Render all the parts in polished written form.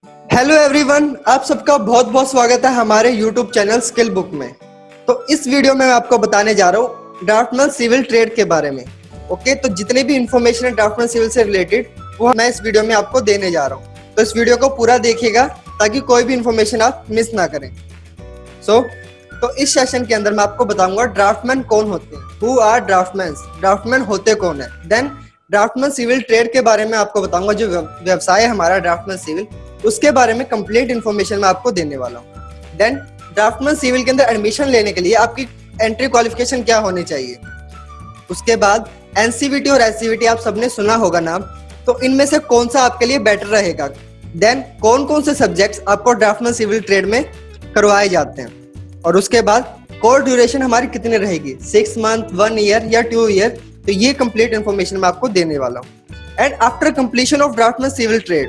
Hello everyone, आप सबका बहुत बहुत स्वागत है हमारे यूट्यूब चैनल स्किल बुक में। तो इस वीडियो में मैं आपको बताने जा रहा हूँ ड्राफ्टमैन सिविल ट्रेड के बारे में। ओके, तो जितने भी इंफॉर्मेशन है ड्राफ्टमैन सिविल से रिलेटेड वो मैं इस वीडियो में आपको देने जा रहा हूँ। तो इस वीडियो को पूरा देखिएगा ताकि कोई भी इंफॉर्मेशन आप मिस ना करें। तो इस सेशन के अंदर मैं आपको बताऊंगा ड्राफ्टमैन कौन होते हैं, हु आर ड्राफ्टमैन, ड्राफ्टमैन होते कौन है। देन ड्राफ्टमैन सिविल ट्रेड के बारे में आपको बताऊंगा, जो व्यवसाय है हमारा ड्राफ्टमैन सिविल, उसके बारे में कंप्लीट इन्फॉर्मेशन मैं आपको देने वाला हूँ। देन ड्राफ्टमैन सिविल के अंदर एडमिशन लेने के लिए आपकी एंट्री क्वालिफिकेशन क्या होनी चाहिए। उसके बाद एनसीवीटी और एससीवीटी आप सबने सुना होगा नाम, तो इनमें से कौन सा आपके लिए बेटर रहेगा। देन कौन कौन से सब्जेक्ट्स आपको ड्राफ्टमैन सिविल ट्रेड में करवाए जाते हैं, और उसके बाद कोर्स ड्यूरेशन हमारी कितनी रहेगी, 6 मंथ, 1 ईयर या 2 ईयर। तो ये कंप्लीट इन्फॉर्मेशन मैं आपको देने वाला हूँ। And after completion of draftsman civil trade,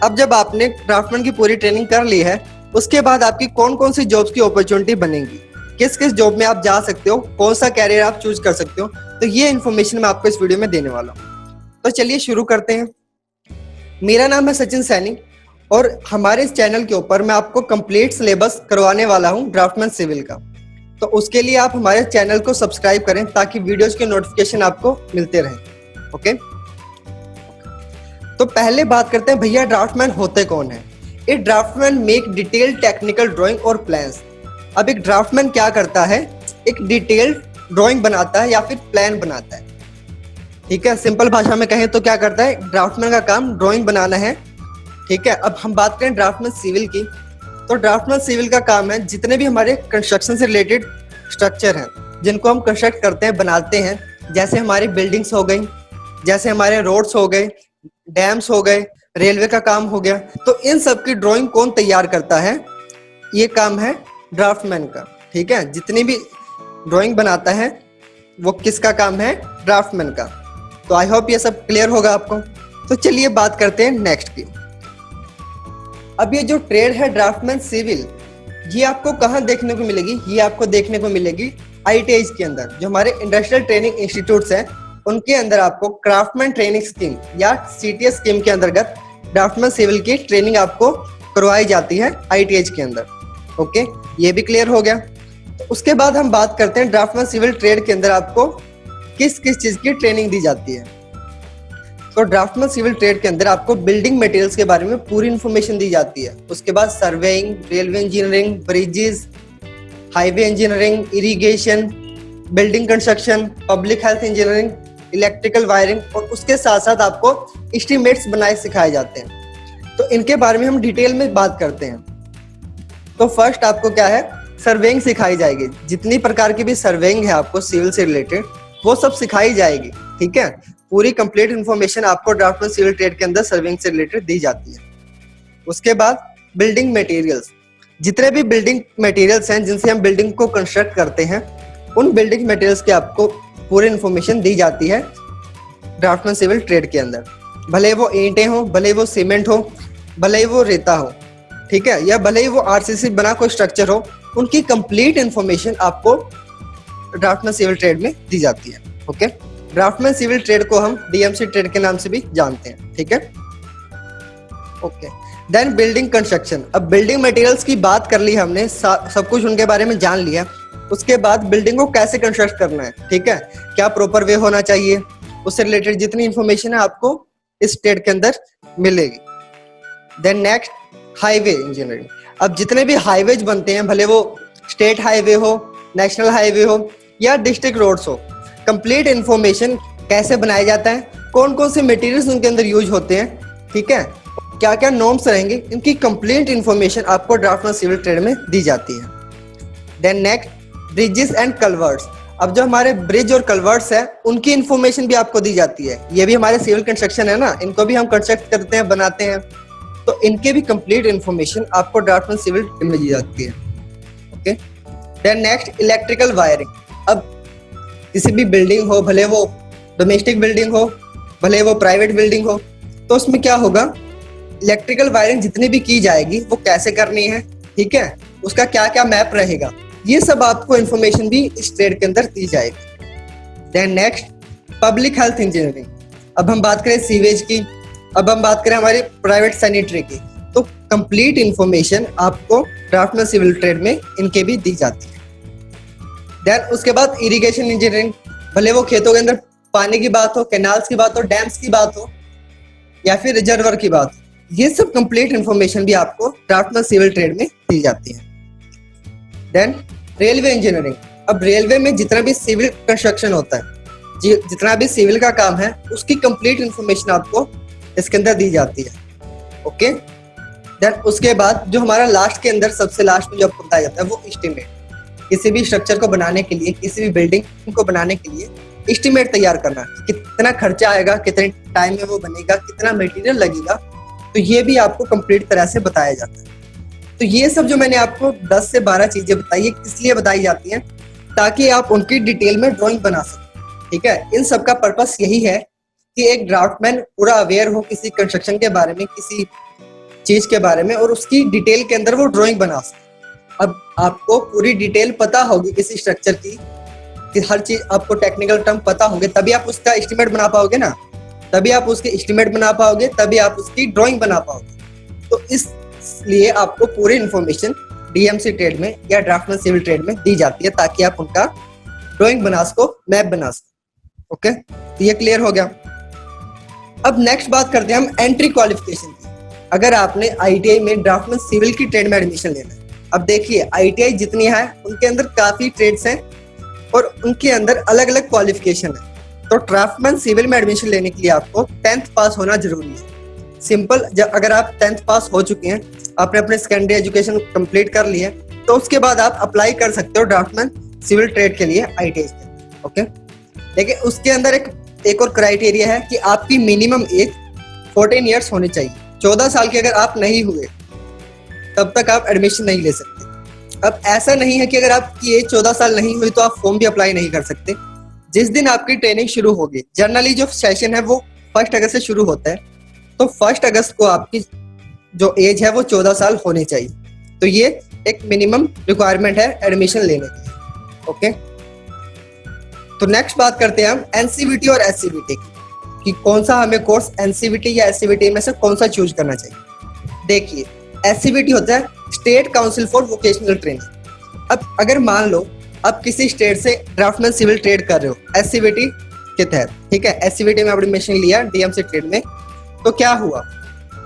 अब जब आपने ड्राफ्टमैन की पूरी ट्रेनिंग कर ली है, उसके बाद आपकी कौन कौन सी जॉब्स की अपॉर्चुनिटी बनेगी, किस किस जॉब में आप जा सकते हो, कौन सा कैरियर आप चूज कर सकते हो, तो ये इन्फॉर्मेशन मैं आपको इस वीडियो में देने वाला हूँ। तो चलिए शुरू करते हैं। मेरा नाम है सचिन सैनी और हमारे इस चैनल के ऊपर मैं आपको कंप्लीट सिलेबस करवाने वाला हूँ ड्राफ्टमैन सिविल का। तो उसके लिए आप हमारे चैनल को सब्सक्राइब करें ताकि वीडियोस के नोटिफिकेशन आपको मिलते रहें। ओके, तो पहले बात करते हैं भैया ड्राफ्टमैन होते कौन है। A draftsman make detailed technical drawing और प्लान्स। अब एक ड्राफ्टमैन क्या करता है, एक डिटेल्ड ड्राइंग बनाता है या फिर प्लान बनाता है। ठीक है, सिंपल भाषा में कहें तो क्या करता है, ड्राफ्टमैन का काम ड्राइंग बनाना है। ठीक है, अब हम बात करें ड्राफ्टमैन सिविल की, तो ड्राफ्टमैन सिविल का काम है जितने भी हमारे कंस्ट्रक्शन से रिलेटेड स्ट्रक्चर हैं जिनको हम कंस्ट्रक्ट करते हैं, बनाते हैं, जैसे हमारी बिल्डिंग्स हो गई, जैसे हमारे रोड्स हो गए, डैम्स हो गए, रेलवे का काम हो गया, तो इन सब की ड्राइंग कौन तैयार करता है, ये काम है ड्राफ्टमैन का। ठीक है, जितनी भी ड्राइंग बनाता है वो किसका काम है, ड्राफ्टमैन का। तो आई होप ये सब क्लियर होगा आपको। तो चलिए बात करते हैं नेक्स्ट की। अब ये जो ट्रेड है ड्राफ्टमैन सिविल, ये आपको कहाँ देखने को मिलेगी, ये आपको देखने को मिलेगी आईटीआई के अंदर, जो हमारे इंडस्ट्रियल ट्रेनिंग इंस्टीट्यूट्स हैं उनके अंदर आपको क्राफ्टमैन ट्रेनिंग स्कीम या सीटीएस स्कीम के अंतर्गत ड्राफ्टमैन सिविल की ट्रेनिंग आपको करवाई जाती है आईटीआई के अंदर। ओके, ये भी क्लियर हो गया। तो उसके बाद हम बात करते हैं ड्राफ्टमैन सिविल ट्रेड के अंदर आपको किस किस चीज की ट्रेनिंग दी जाती है। तो ड्राफ्टमैन सिविल ट्रेड के अंदर आपको बिल्डिंग मटेरियल्स के बारे में पूरी इंफॉर्मेशन दी जाती है। उसके बाद surveying, railway engineering, bridges, highway engineering, irrigation, building construction, public health engineering, electrical wiring, और उसके साथ साथ आपको एस्टीमेट्स बनाए सिखाए जाते हैं। तो इनके बारे में हम डिटेल में बात करते हैं। तो फर्स्ट आपको क्या है, सर्वेइंग सिखाई जाएगी। जितनी प्रकार की भी सर्वेइंग है आपको सिविल से रिलेटेड वो सब सिखाई जाएगी। ठीक है, पूरी कंप्लीट इन्फॉर्मेशन आपको ड्राफ्टमैन सिविल ट्रेड के अंदर सर्वेइंग से रिलेटेड दी जाती है। उसके बाद बिल्डिंग मटेरियल्स, जितने भी बिल्डिंग मटेरियल्स हैं जिनसे हम बिल्डिंग को कंस्ट्रक्ट करते हैं, उन बिल्डिंग मटेरियल्स की आपको पूरी इन्फॉर्मेशन दी जाती है ड्राफ्टमैन सिविल ट्रेड के अंदर। भले वो ईंटें हो, भले वो सीमेंट हो, भले वो रेता हो, ठीक है, या भले ही वो आरसीसी बना कोई स्ट्रक्चर हो, उनकी कंप्लीट इन्फॉर्मेशन आपको ड्राफ्टमैन सिविल ट्रेड में दी जाती है। ओके, ड्राफ्टमैन सिविल ट्रेड को हम डीएमसी ट्रेड के नाम से भी जानते हैं। ठीक है, ओके। Then building construction. अब बिल्डिंग मटेरियल्स की बात कर ली हमने, सब कुछ उनके बारे में जान लिया। उसके बाद बिल्डिंग को कैसे कंस्ट्रक्ट करना है, ठीक है, क्या प्रॉपर वे होना चाहिए, उससे रिलेटेड जितनी इंफॉर्मेशन है आपको इस ट्रेड के अंदर मिलेगी। Then next, highway engineering. अब जितने भी हाईवेज बनते हैं, भले वो स्टेट हाईवे हो, नेशनल हाईवे हो या डिस्ट्रिक्ट रोड्स हो, कंप्लीट इंफॉर्मेशन कैसे बनाया जाता है, कौन कौन से मटेरियल्स उनके अंदर यूज होते हैं, ठीक है, क्या क्या नॉर्म्स रहेंगे, इनकी कंप्लीट इंफॉर्मेशन आपको ड्राफ्टमैन सिविल ट्रेड में दी जाती है। Then next, bridges and culverts. अब जो हमारे ब्रिज और कल्वर्ट्स है उनकी इंफॉर्मेशन भी आपको दी जाती है। ये भी हमारे सिविल कंस्ट्रक्शन है ना, इनको भी हम कंस्ट्रक्ट करते हैं, बनाते हैं, तो इनके भी कंप्लीट इंफॉर्मेशन आपको ड्राफ्टमैन सिविल में दी जाती है। Okay, then next, electrical wiring. अब किसी भी बिल्डिंग हो, भले वो डोमेस्टिक बिल्डिंग हो, भले वो प्राइवेट बिल्डिंग हो, तो उसमें क्या होगा, इलेक्ट्रिकल वायरिंग जितनी भी की जाएगी वो कैसे करनी है, ठीक है, उसका क्या क्या मैप रहेगा, ये सब आपको इंफॉर्मेशन भी इस ट्रेड के अंदर दी जाएगी। Then next, public health engineering. अब हम बात करें सीवेज की, अब हम बात करें हमारी प्राइवेट सैनिटरी की, तो कंप्लीट इंफॉर्मेशन आपको ड्राफ्टमैन सिविल ट्रेड में इनके भी दी जाती है। देन उसके बाद इरिगेशन इंजीनियरिंग, भले वो खेतों के अंदर पानी की बात हो, कैनाल्स की बात हो, डैम्स की बात हो या फिर रिजर्वर की बात हो, ये सब कंप्लीट इंफॉर्मेशन भी आपको ड्राफ्टमैन सिविल ट्रेड में दी जाती है। देन रेलवे इंजीनियरिंग, अब रेलवे में जितना भी सिविल कंस्ट्रक्शन होता है, जितना भी सिविल का काम है, उसकी कंप्लीट इंफॉर्मेशन आपको इसके अंदर दी जाती है। ओके, देन उसके बाद जो हमारा लास्ट के अंदर सबसे लास्ट में जो आपको बताया जाता है वो एस्टिमेट। किसी भी स्ट्रक्चर को बनाने के लिए, किसी भी बिल्डिंग को बनाने के लिए एस्टिमेट तैयार करना, कितना खर्चा आएगा, कितने टाइम में वो बनेगा, कितना मटेरियल लगेगा, तो ये भी आपको कंप्लीट तरह से बताया जाता है। तो ये सब जो मैंने आपको 10 से 12 चीजें बताई है, किस लिए बताई जाती हैं, ताकि आप उनकी डिटेल में ड्राइंग बना सकें। ठीक है, इन सब का पर्पस यही है कि एक ड्राफ्टमैन पूरा अवेयर हो किसी कंस्ट्रक्शन के बारे में, किसी चीज के बारे में, और उसकी डिटेल के अंदर वो ड्राइंग बना सके। अब आपको पूरी डिटेल पता होगी किसी स्ट्रक्चर की, कि हर चीज आपको टेक्निकल टर्म पता होंगे, तभी आप उसका एस्टिमेट बना पाओगे ना, तभी आप उसके एस्टिमेट बना पाओगे, तभी आप उसकी ड्राइंग बना पाओगे। तो इसलिए आपको पूरी इंफॉर्मेशन डीएमसी ट्रेड में या ड्राफ्टमैन सिविल ट्रेड में दी जाती है, ताकि आप उनका ड्राइंग बना सको, मैप बना सको। ओके, तो ये क्लियर हो गया। अब नेक्स्ट बात करते हैं हम एंट्री क्वालिफिकेशन की। अगर आपने आईटीआई में ड्राफ्टमैन सिविल की ट्रेड में एडमिशन लेना है, अब देखिए आईटीआई जितनी है उनके अंदर काफी ट्रेड्स हैं और उनके अंदर अलग अलग क्वालिफिकेशन है। तो ड्राफ्टमैन सिविल में एडमिशन लेने के लिए आपको 10th पास होना जरूरी है। सिंपल, जब अगर आप 10th पास हो चुके हैं, आपने अपने सेकेंडरी एजुकेशन कंप्लीट कर ली है, तो उसके बाद आप अप्लाई कर सकते हो ड्राफ्टमैन सिविल ट्रेड के लिए आईटीआई के। ओके, लेकिन उसके अंदर एक और क्राइटेरिया है कि आपकी मिनिमम एज 14 ईयर्स होनी चाहिए। 14 साल के अगर आप नहीं हुए तब तक आप एडमिशन नहीं ले सकते। अब ऐसा नहीं है कि अगर आपकी एज 14 साल नहीं हुई तो आप फॉर्म भी अप्लाई नहीं कर सकते। जिस दिन आपकी ट्रेनिंग शुरू होगी, जनरली जो सेशन है वो 1 अगस्त से शुरू होता है, तो 1 अगस्त को आपकी जो एज है वो 14 साल होनी चाहिए। तो ये एक मिनिमम रिक्वायरमेंट है एडमिशन लेने की। ओके, तो नेक्स्ट बात करते हैं हम एनसीवीटी और एससीवीटी की, कि कौन सा हमें कोर्स एनसीवीटी या एससीवीटी में से कौन सा चूज करना चाहिए। देखिए, एससीवीटी होता है state council for vocational training. अब अगर मान लो आप किसी स्टेट से ड्राफ्टमैन सिविल ट्रेड कर रहे हो एससीवीटी के तहत, ठीक है, एससीवीटी में आपने एडमिशन लिया डीएमसी ट्रेड में, तो क्या हुआ,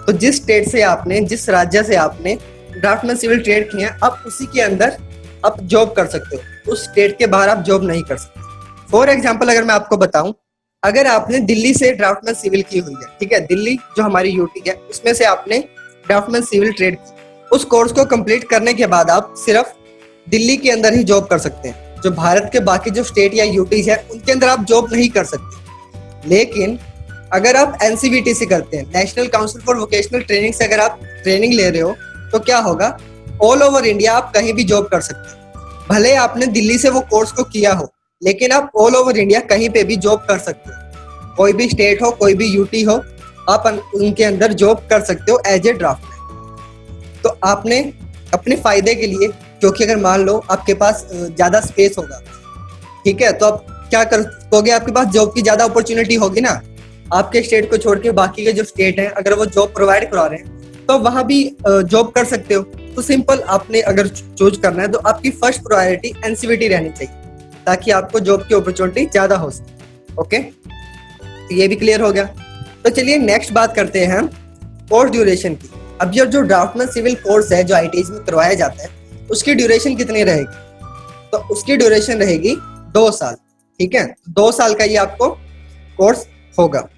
तो जिस स्टेट से आपने, जिस राज्य से आपने ड्राफ्टमैन सिविल ट्रेड किया, आप उसी के अंदर आप जॉब कर सकते हो, उस स्टेट के बाहर आप जॉब नहीं कर सकते। फॉर एग्जाम्पल अगर मैं आपको बताऊं, अगर आपने दिल्ली से ड्राफ्टमैन सिविल की हुई है, ठीक है, दिल्ली जो हमारी यूटी है उसमें से आपने ड्राफ्टमैन सिविल ट्रेड की, उस कोर्स को कंप्लीट करने के बाद आप सिर्फ दिल्ली के अंदर ही जॉब कर सकते हैं। जो भारत के बाकी जो स्टेट या यूटीज है उनके अंदर आप जॉब नहीं कर सकते। लेकिन अगर आप एनसीवीटी से करते हैं, national council for vocational training से अगर आप ट्रेनिंग ले रहे हो, तो क्या होगा, ऑल ओवर इंडिया आप कहीं भी जॉब कर सकते हैं। भले आपने दिल्ली से वो कोर्स को किया हो, लेकिन आप ऑल ओवर इंडिया कहीं पे भी जॉब कर सकते हो। कोई भी स्टेट हो, कोई भी यूटी हो, आप उनके अंदर जॉब कर सकते हो एज ए ड्राफ्टमैन। तो आपने अपने फायदे के लिए, क्योंकि अगर मान लो आपके पास ज्यादा स्पेस होगा, ठीक है, तो आप क्या करोगे, आपके पास जॉब की ज्यादा अपॉर्चुनिटी होगी ना, आपके स्टेट को छोड़ के बाकी के जो स्टेट हैं अगर वो जॉब प्रोवाइड करा रहे हैं तो वहां भी जॉब कर सकते हो। तो सिंपल, आपने अगर चूज करना है तो आपकी फर्स्ट प्रायोरिटी एनसीवीटी रहनी चाहिए, ताकि आपको जॉब की अपॉर्चुनिटी ज्यादा हो सके। ओके, तो ये भी क्लियर हो गया। तो चलिए नेक्स्ट बात करते हैं हम कोर्स ड्यूरेशन की। अब ये जो ड्राफ्टमैन सिविल कोर्स है जो आईटीआई में करवाया जाता है, उसकी ड्यूरेशन कितनी रहेगी, तो उसकी ड्यूरेशन रहेगी 2 साल। ठीक है, 2 साल का ये आपको कोर्स होगा।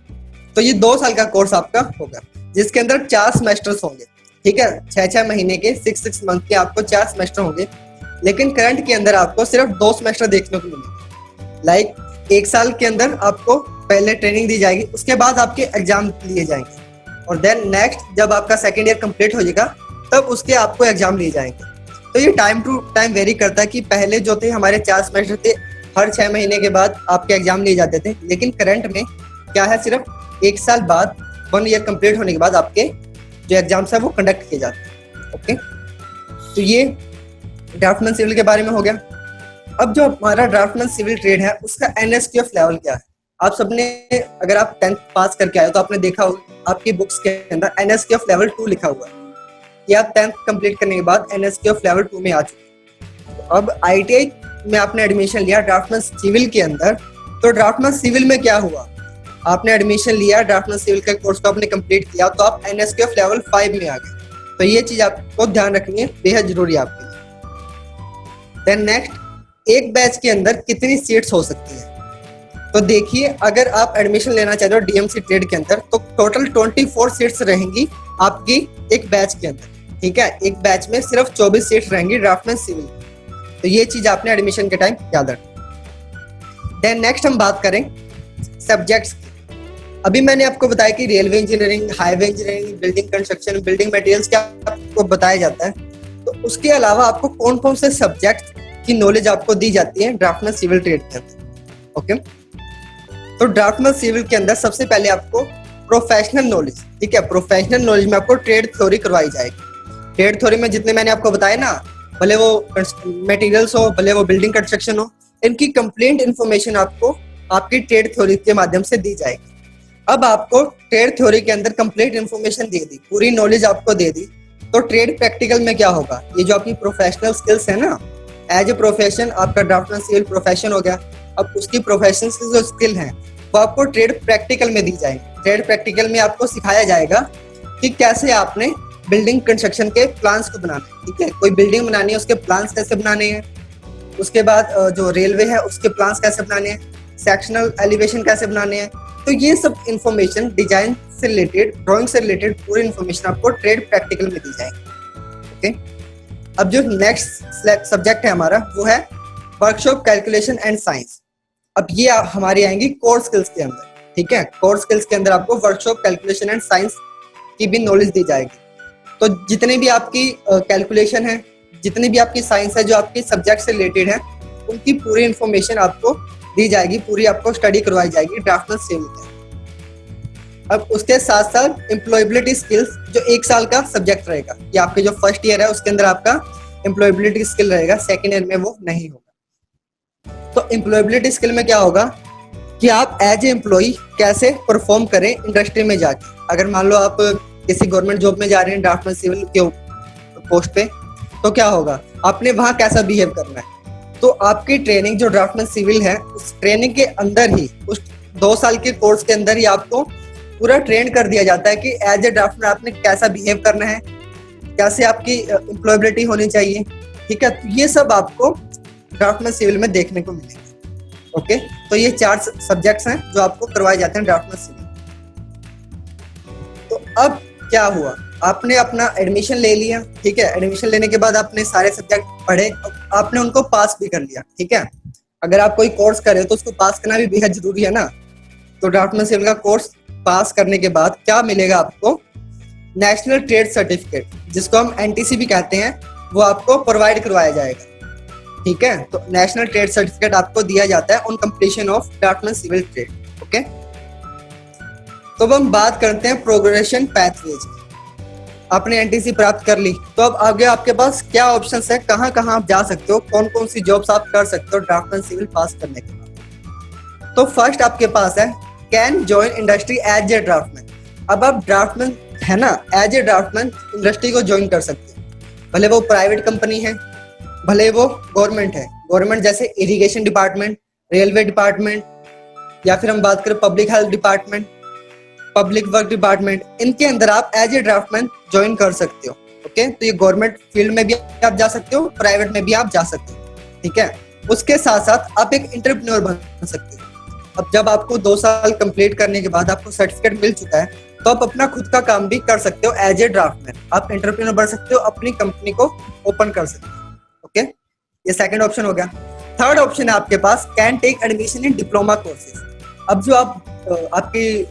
तो ये 2 साल का कोर्स आपका होगा, जिसके अंदर 4 सेमेस्टर्स होंगे। ठीक है, 6-6 महीने के, 6-6 मंथ के आपको 4 सेमेस्टर होंगे। लेकिन करंट के अंदर आपको सिर्फ 2 सेमेस्टर देखने को मिलेंगे। लाइक 1 साल के अंदर आपको पहले ट्रेनिंग दी जाएगी, उसके बाद आपके एग्जाम लिए जाएंगे, और देन नेक्स्ट जब आपका सेकेंड ईयर कंप्लीट हो जाएगा तब उसके आपको एग्जाम लिए जाएंगे। तो ये टाइम टू टाइम वेरी करता है कि पहले जो थे हमारे 4 सेमेस्टर थे, हर 6 महीने के बाद आपके एग्जाम लिए जाते थे। लेकिन करंट में क्या है, सिर्फ 1 साल बाद, 1 ईयर कंप्लीट होने के बाद आपके जो एग्जाम्स है वो कंडक्ट किए जाते हैं। ओके, तो ये ड्राफ्टमैन सिविल के बारे में हो गया। अब जो हमारा ड्राफ्टमैन सिविल ट्रेड है उसका एनएसक्यूएफ लेवल क्या है। आप सबने, अगर आप 10th पास करके आए तो आपने देखा होगा आपकी बुक्स के अंदर एनएसक्यूएफ लेवल 2 लिखा हुआ है। कि आप 10th कंप्लीट करने के बाद NSQF लेवल 2 में आ चुके हैं। अब ITI में आपने एडमिशन लिया ड्राफ्टमैन सिविल के अंदर, तो ड्राफ्टमैन सिविल में क्या हुआ, आपने एडमिशन लिया ड्राफ्टमैन सिविल के कोर्स को आपने कंप्लीट किया तो आप NSQF लेवल 5 में आ गए। तो ये चीज आपको ध्यान रखनी है, बेहद जरूरी है आपके लिए। देन नेक्स्ट, एक बैच के अंदर कितनी सीट्स हो सकती है? तो देखिए, अगर आप एडमिशन लेना चाहते हो DMC ट्रेड के अंदर तो टोटल 24 सीट्स रहेंगी आपकी एक बैच के अंदर, ठीक है। एक बैच में सिर्फ 24 सीट्स रहेंगी ड्राफ्टमैन सिविल। तो ये चीज आपने एडमिशन के टाइम याद रखना। देन नेक्स्ट हम बात करें सब्जेक्ट्स की। अभी मैंने आपको बताया कि railway engineering, highway engineering, building construction, building materials क्या आपको बताया जाता है। तो उसके अलावा आपको कौन कौन से सब्जेक्ट की नॉलेज आपको दी जाती है ड्राफ्टमैन सिविल ट्रेड के अंदर, ओके। तो ड्राफ्टमैन सिविल के अंदर सबसे पहले आपको प्रोफेशनल नॉलेज, ठीक है, प्रोफेशनल नॉलेज में आपको ट्रेड थ्योरी करवाई जाएगी। ट्रेड थ्योरी में जितने मैंने आपको बताया ना, भले वो मटेरियल्स हो, भले वो बिल्डिंग कंस्ट्रक्शन हो, इनकी कंप्लीट इंफॉर्मेशन आपको आपकी ट्रेड थ्योरी के माध्यम से दी जाएगी। अब आपको ट्रेड थ्योरी के अंदर कंप्लीट इंफॉर्मेशन दे दी, पूरी नॉलेज आपको दे दी, तो ट्रेड प्रैक्टिकल में क्या होगा, ये जो आपकी प्रोफेशनल स्किल्स है ना, एज ए प्रोफेशन आपका ड्राफ्टमैन सिविल प्रोफेशन हो गया। अब उसकी प्रोफेशन की जो स्किल है वो आपको ट्रेड प्रैक्टिकल में दी जाएगी। ट्रेड प्रैक्टिकल में आपको सिखाया जाएगा कि कैसे आपने बिल्डिंग कंस्ट्रक्शन के प्लान्स को बनाना है, ठीक है। कोई बिल्डिंग बनानी है, उसके प्लान्स कैसे बनाने हैं, उसके बाद जो रेलवे है उसके प्लान्स कैसे बनाने हैं, सेक्शनल एलिवेशन कैसे बनाने हैं। तो ये सब इंफॉर्मेशन डिजाइन से रिलेटेड, ड्राइंग से रिलेटेड पूरी इंफॉर्मेशन आपको ट्रेड प्रैक्टिकल में दी जाएगी, ओके। अब जो नेक्स्ट सब्जेक्ट है हमारा वो है वर्कशॉप कैलकुलेशन एंड साइंस। अब ये हमारी आएंगी कोर स्किल्स के अंदर, ठीक है। कोर स्किल्स के अंदर आपको वर्कशॉप कैलकुलेशन एंड साइंस की भी नॉलेज दी जाएगी। तो जितने भी आपकी कैलकुलेशन है, जितनी भी आपकी साइंस है जो आपकी सब्जेक्ट से रिलेटेड है, उनकी पूरी इंफॉर्मेशन आपको दी जाएगी, पूरी आपको स्टडी करवाई जाएगी ड्राफ्टमैन सिविल में। अब उसके साथ साथ एम्प्लॉयबिलिटी स्किल्स जो 1 साल का सब्जेक्ट रहेगा, ये आपके जो फर्स्ट ईयर है उसके अंदर आपका एम्प्लॉयबिलिटी स्किल रहेगा, सेकेंड ईयर में वो नहीं होगा। तो एम्प्लॉयबिलिटी स्किल में क्या होगा कि आप एज ए एम्प्लॉय कैसे परफॉर्म करें इंडस्ट्री में जाके। अगर मान लो आप किसी गवर्नमेंट जॉब में जा रहे हैं ड्राफ्टमैन सिविल के पोस्ट पे, तो क्या होगा, आपने वहां कैसा बिहेव करना है। तो आपकी ट्रेनिंग जो ड्राफ्टमैन सिविल है, उस ट्रेनिंग के अंदर ही, उस 2 साल के कोर्स के अंदर ही आपको पूरा ट्रेन कर दिया जाता है कि एज ए ड्राफ्टमैन आपने कैसा बिहेव करना है, कैसे आपकी एम्प्लॉयबिलिटी होनी चाहिए, ठीक है। तो ये सब आपको ड्राफ्टमैन सिविल में देखने को मिलेगा, ओके। तो ये 4 सब्जेक्ट्स हैं जो आपको करवाए जाते हैं ड्राफ्टमैन सिविल। तो अब क्या हुआ, आपने अपना एडमिशन ले लिया, ठीक है। एडमिशन लेने के बाद आपने सारे सब्जेक्ट पढ़े, आपने उनको पास भी कर लिया, ठीक है। अगर आप कोई कोर्स कर रहे हो तो उसको पास करना भी बेहद जरूरी है ना। तो ड्राफ्टमैन सिविल का कोर्स पास करने के बाद क्या मिलेगा आपको, नेशनल ट्रेड सर्टिफिकेट, जिसको हम NTC भी कहते हैं, वो आपको प्रोवाइड करवाया जाएगा, ठीक है। तो नेशनल ट्रेड सर्टिफिकेट आपको दिया जाता है on completion of draftsman civil trade, okay. तो अब हम बात करते हैं प्रोग्रेशन पैथवेज की। आपने NTC प्राप्त कर ली, तो अब आगे आपके पास क्या ऑप्शंस है, कहाँ कहाँ आप जा सकते हो, कौन कौन सी जॉब्स आप कर सकते हो ड्राफ्टमैन सिविल पास करने के बाद। तो फर्स्ट आपके पास है can join industry as a draftsman. अब आप ड्राफ्टमैन है ना, एज ए ड्राफ्टमैन इंडस्ट्री को ज्वाइन कर सकते हैं, भले वो प्राइवेट कंपनी है, भले वो गवर्नमेंट है। गवर्नमेंट जैसे इरिगेशन डिपार्टमेंट, रेलवे डिपार्टमेंट, या फिर हम बात करें public health department, public work department, इनके अंदर आप एज ए ड्राफ्टमैन ज्वाइन कर सकते हो, ओके। तो ये गवर्नमेंट फील्ड में भी आप जा सकते हो, प्राइवेट में भी आप जा सकते हो, ठीक है। उसके साथ साथ आप एक एंटरप्रेन्योर बन सकते हो। अब जब आपको 2 साल कंप्लीट करने के बाद आपको सर्टिफिकेट मिल चुका है, तो आप अपना खुद का काम भी कर सकते हो एज ए ड्राफ्टमैन। आप एंटरप्रेन्योर बन सकते हो, अपनी कंपनी को ओपन कर सकते हो, ओके। ये सेकंड ऑप्शन हो गया। थर्ड ऑप्शन है आपके पास can take admission in diploma courses. अब जो आप आपकी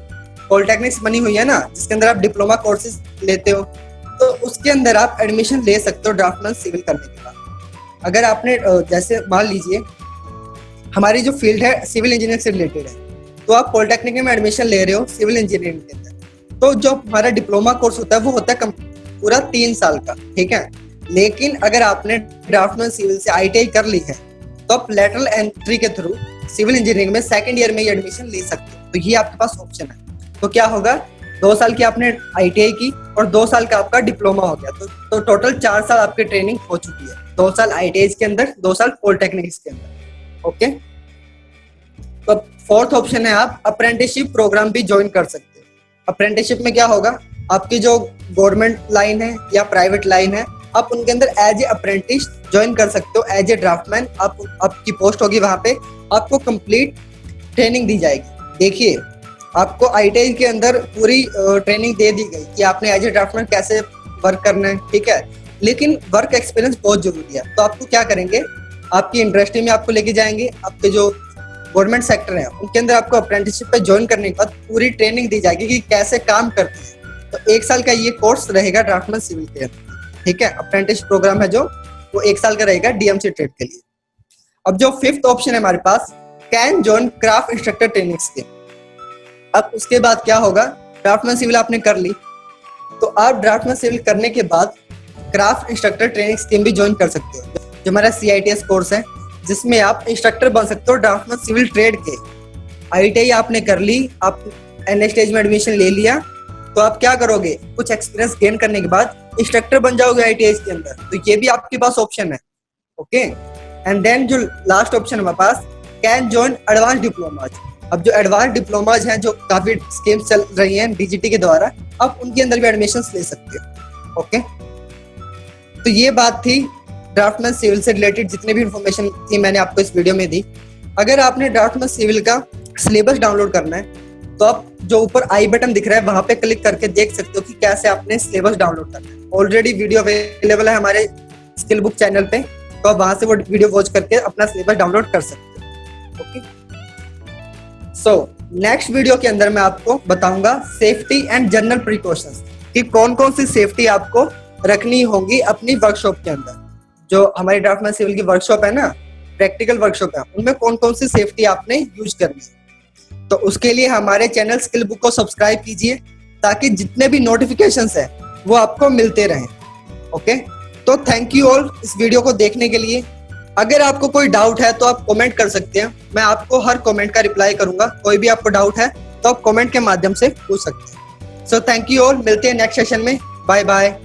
पॉलिटेक्निक्स बनी हुई है ना, जिसके अंदर आप डिप्लोमा कोर्सेज लेते हो, तो उसके अंदर आप एडमिशन ले सकते हो ड्राफ्टमैन सिविल करने के बाद। अगर आपने जैसे मान लीजिए हमारी जो फील्ड है सिविल इंजीनियरिंग से रिलेटेड है, तो आप पॉलिटेक्निक में एडमिशन ले रहे हो सिविल इंजीनियरिंग के अंदर, तो जो हमारा डिप्लोमा कोर्स होता है वो होता है पूरा 3 साल का, ठीक है। लेकिन अगर आपने ड्राफ्टमैन सिविल से ITI कर ली है, तो आप लेटरल एंट्री के थ्रू सिविल इंजीनियरिंग में 2nd ईयर में ही एडमिशन ले सकते हो। तो ये आपके पास ऑप्शन है। तो क्या होगा 2 साल की आपने ITI की और 2 साल का आपका डिप्लोमा हो गया, तो टोटल 4 साल आपकी ट्रेनिंग हो चुकी है। 2 साल ITI के अंदर, 2 साल पॉलिटेक्निक्स के अंदर। ओके, तो फोर्थ ऑप्शन है आप अप्रेंटिसशिप प्रोग्राम भी ज्वाइन कर सकते हो। अप्रेंटिसशिप में क्या होगा, आपकी जो गवर्नमेंट लाइन है या प्राइवेट लाइन है, आप उनके अंदर एज ए अप्रेंटिस ज्वाइन कर सकते हो, एज ए ड्राफ्टमैन आपकी पोस्ट होगी, वहां पे आपको कंप्लीट ट्रेनिंग दी जाएगी। देखिए, आपको ITI के अंदर पूरी ट्रेनिंग दे दी गई कि आपने एज ए ड्राफ्टमैन कैसे वर्क करना है, ठीक है, लेकिन वर्क एक्सपीरियंस बहुत जरूरी है। तो आपको क्या करेंगे, आपकी इंडस्ट्री में आपको लेके जाएंगे, आपके जो गवर्नमेंट सेक्टर है उनके अंदर आपको अप्रेंटिसशिप पे ज्वाइन करने के बाद पूरी ट्रेनिंग दी जाएगी कि कैसे काम करते हैं। तो 1 साल का ये कोर्स रहेगा ड्राफ्टमैन सिविल के अंदर, ठीक है। अप्रेंटिस प्रोग्राम है जो, वो 1 साल का रहेगा DMC ट्रेड के लिए। अब जो फिफ्थ ऑप्शन है हमारे पास, can join craft instructor training scheme. अब उसके बाद क्या होगा, ड्राफ्टमैन सिविल आपने कर ली, तो आप ड्राफ्टमैन सिविल करने के बाद क्राफ्ट इंस्ट्रक्टर ट्रेनिंग स्कीम भी ज्वाइन कर सकते हो, जो हमारा CITS कोर्स है, जिसमें आप इंस्ट्रक्टर बन सकते हो ड्राफ्टमैन सिविल ट्रेड के। ITI आपने कर ली, आप NA स्टेज में एडमिशन ले लिया, तो आप क्या करोगे, कुछ एक्सपीरियंस गेन करने के बाद इंस्ट्रक्टर बन जाओगे ITI के अंदर। तो ये भी आपके पास ऑप्शन है। ओके, एंड देन जो लास्ट ऑप्शन हमारे पास, कैन जॉइन एडवांस डिप्लोमाज। अब जो एडवांस डिप्लोमाज हैं, जो काफी स्कीम्स चल रही हैं DGT के द्वारा, आप उनके अंदर भी एडमिशन ले सकते हो। ओके, तो ये बात थी ड्राफ्टमैन सिविल से रिलेटेड जितने भी इंफॉर्मेशन थी मैंने आपको इस वीडियो में दी। अगर आपने ड्राफ्टमैन सिविल का सिलेबस डाउनलोड करना है, तो आप जो ऊपर आई बटन दिख रहा है वहां पे क्लिक करके देख सकते हो कि कैसे आपने सिलेबस डाउनलोड करना है। ऑलरेडी वीडियो अवेलेबल है हमारे स्किल बुक चैनल पे, तो आप वहां से वो वीडियो वॉच करके अपना सिलेबस डाउनलोड कर सकते हो। ओके, सो नेक्स्ट वीडियो के अंदर मैं आपको बताऊंगा सेफ्टी एंड जनरल प्रिकॉशंस, कि कौन कौन सी सेफ्टी आपको रखनी होगी अपनी वर्कशॉप के अंदर। जो हमारी ड्राफ्टमैन सिविल की वर्कशॉप है ना, प्रैक्टिकल वर्कशॉप है, उनमें कौन कौन सी सेफ्टी आपने यूज करनी है। तो उसके लिए हमारे चैनल स्किल बुक को सब्सक्राइब कीजिए, ताकि जितने भी नोटिफिकेशंस हैं वो आपको मिलते रहें। ओके, तो थैंक यू ऑल इस वीडियो को देखने के लिए। अगर आपको कोई डाउट है तो आप कमेंट कर सकते हैं, मैं आपको हर कमेंट का रिप्लाई करूंगा। कोई भी आपको डाउट है तो आप कमेंट के माध्यम से पूछ सकते हैं। सो थैंक यू ऑल, मिलते हैं नेक्स्ट सेशन में। Bye bye.